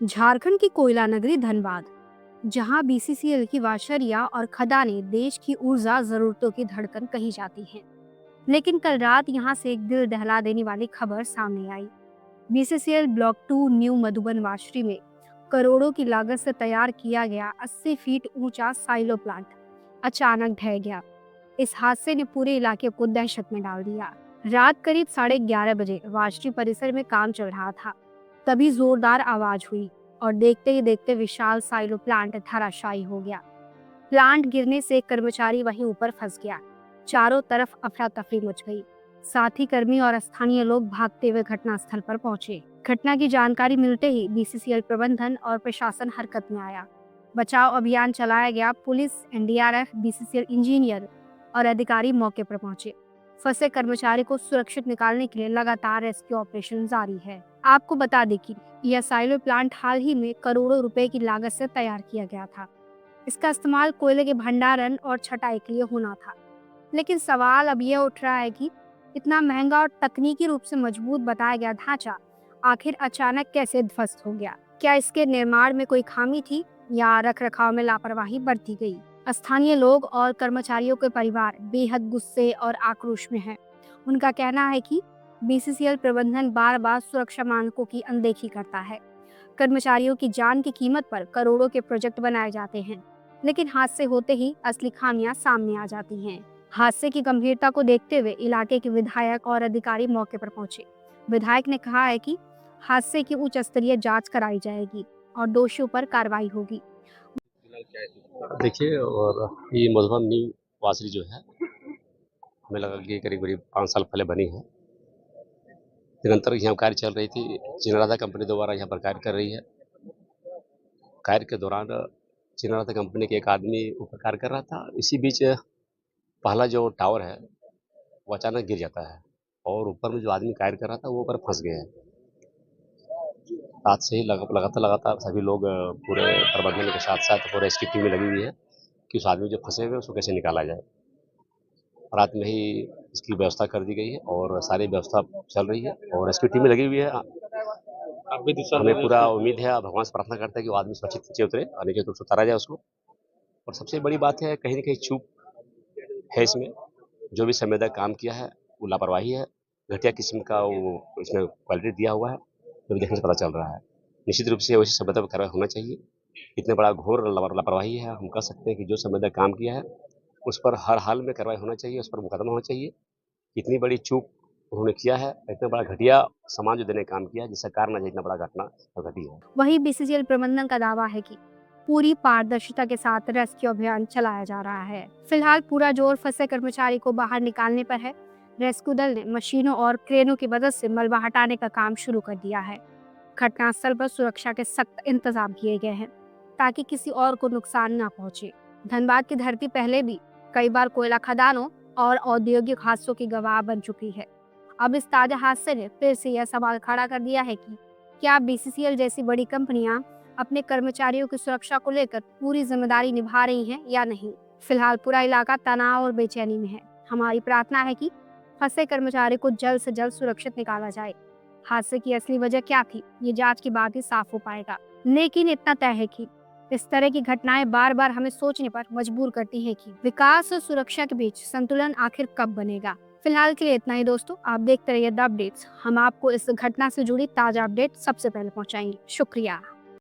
झारखंड की कोयला नगरी धनबाद, जहां बीसीसीएल की वाशरिया और खदानें देश की ऊर्जा जरूरतों की धड़कन कही जाती हैं। लेकिन कल रात यहां से एक दिल दहला देने वाली खबर सामने आई। BCCL block 2 new Madhuban washery में करोड़ों की लागत से तैयार किया गया 80 फीट ऊंचा साइलो प्लांट अचानक ढह गया। इस हादसे ने पूरे इलाके को दहशत में डाल दिया। रात करीब 11:30 बजे वाशरी परिसर में काम चल रहा था। तभी जोरदार आवाज हुई और देखते ही देखते विशाल साइलो प्लांट धराशायी हो गया। प्लांट गिरने से एक कर्मचारी वहीं ऊपर फंस गया। चारों तरफ अफरा तफरी मच गई। साथ ही कर्मी और स्थानीय लोग भागते हुए घटनास्थल पर पहुंचे। घटना की जानकारी मिलते ही बीसीसीएल प्रबंधन और प्रशासन हरकत में आया। बचाव अभियान चलाया गया। पुलिस, एनडीआरएफ, बीसीसीएल इंजीनियर और अधिकारी मौके पर पहुंचे। फंसे कर्मचारी को सुरक्षित निकालने के लिए लगातार रेस्क्यू ऑपरेशन जारी है। आपको बता दें कि यह साइलो प्लांट हाल ही में करोड़ों रुपए की लागत से तैयार किया गया था। इसका इस्तेमाल कोयले के भंडारण और छटाई के लिए होना था। लेकिन सवाल अब यह उठ रहा है कि इतना महंगा और तकनीकी रूप से मजबूत बताया गया ढांचा आखिर अचानक कैसे ध्वस्त हो गया? क्या इसके निर्माण में कोई खामी थी या रखरखाव में लापरवाही बरती गई? स्थानीय लोग और कर्मचारियों के परिवार बेहद गुस्से और आक्रोश में हैं। उनका कहना है कि बीसीसीएल प्रबंधन बार बार सुरक्षा मानकों की अनदेखी करता है। कर्मचारियों की जान की कीमत पर करोड़ों के प्रोजेक्ट बनाए जाते हैं, लेकिन हादसे होते ही असली खामियां सामने आ जाती हैं। हादसे की गंभीरता को देखते हुए इलाके के विधायक और अधिकारी मौके पर पहुंचे। विधायक ने कहा है कि हादसे की उच्च स्तरीय जांच कराई जाएगी और दोषियों पर कार्रवाई होगी। देखिए, और ये मधुबन न्यू वासरी जो है, हमें लगा कि करीब-करीब 5 साल पहले बनी है। निरंतर यहाँ कार्य चल रही थी। चिनरादा कंपनी दोबारा यहाँ पर कार्य कर रही है। कार्य के दौरान चिनरादा कंपनी के एक आदमी ऊपर कार्य कर रहा था। इसी बीच पहला जो टावर है, वो अचानक गिर जाता है और ऊपर में जो आदमी कार्य कर रहा था, वो ऊपर फँस गया है। रात से ही लगातार सभी लोग पूरे प्रबंधन के साथ-साथ पूरे रेस्क्यू टीमें लगी हुई है कि उस आदमी जो फँसे हुए हैं, उसको कैसे निकाला जाए। रात में ही इसकी व्यवस्था कर दी गई है और सारी व्यवस्था चल रही है और रेस्क्यू टीमें लगी हुई है। हमें पूरा उम्मीद है, भगवान से प्रार्थना करते हैं कि वो आदमी सुरक्षित नीचे उतरे और नीचे तो उतारा जाए उसको। और सबसे बड़ी बात है, कहीं न कहीं चूक है इसमें। जो भी संवेदक काम किया है, वो लापरवाही है। घटिया किस्म का वो इसमें क्वालिटी दिया हुआ है, जो देखने से पता चल रहा है। निश्चित रूप से वैसी संवेदक पर कार्रवाई होना चाहिए। इतना बड़ा घोर लापरवाही है, हम कह सकते हैं कि जो संवेदक काम किया है, उस पर हर हाल में कार्रवाई होना चाहिए, उस पर मुकदमा होना चाहिए। इतनी बड़ी चूक उन्होंने किया है, इतना बड़ा घटिया सामान जो देने का काम किया है, जिसका कारण आज इतना बड़ा घटना घटी है। वहीं बीसीसीएल प्रबंधन का दावा है कि पूरी पारदर्शिता के साथ रेस्क्यू अभियान चलाया जा रहा है। फिलहाल पूरा जोर फंसे कर्मचारी को बाहर निकालने पर है। रेस्क्यू दल ने मशीनों और क्रेनों की मदद से मलबा हटाने का काम शुरू कर दिया है। घटनास्थल पर सुरक्षा के सख्त इंतजाम किए गए हैं ताकि किसी और को नुकसान न पहुंचे। धनबाद की धरती पहले भी कई बार कोयला खदानों और औद्योगिक हादसों की गवाह बन चुकी है। अब इस ताजा हादसे ने फिर से यह सवाल खड़ा कर दिया है कि क्या बीसीसीएल जैसी बड़ी कंपनियां अपने कर्मचारियों की सुरक्षा को लेकर पूरी जिम्मेदारी निभा रही हैं या नहीं। फिलहाल पूरा इलाका तनाव और बेचैनी में है। हमारी प्रार्थना है कि फंसे कर्मचारी को जल्द से जल्द सुरक्षित निकाला जाए। हादसे की असली वजह क्या थी, ये जांच के बाद ही साफ हो पाएगा। लेकिन इतना तय है कि इस तरह की घटनाएं बार बार हमें सोचने पर मजबूर करती हैं कि विकास और सुरक्षा के बीच संतुलन आखिर कब बनेगा। फिलहाल के लिए इतना ही दोस्तों, आप देखते रहिए द अपडेट्स। हम आपको इस घटना से जुड़ी ताजा अपडेट सबसे पहले पहुंचाएंगे। शुक्रिया।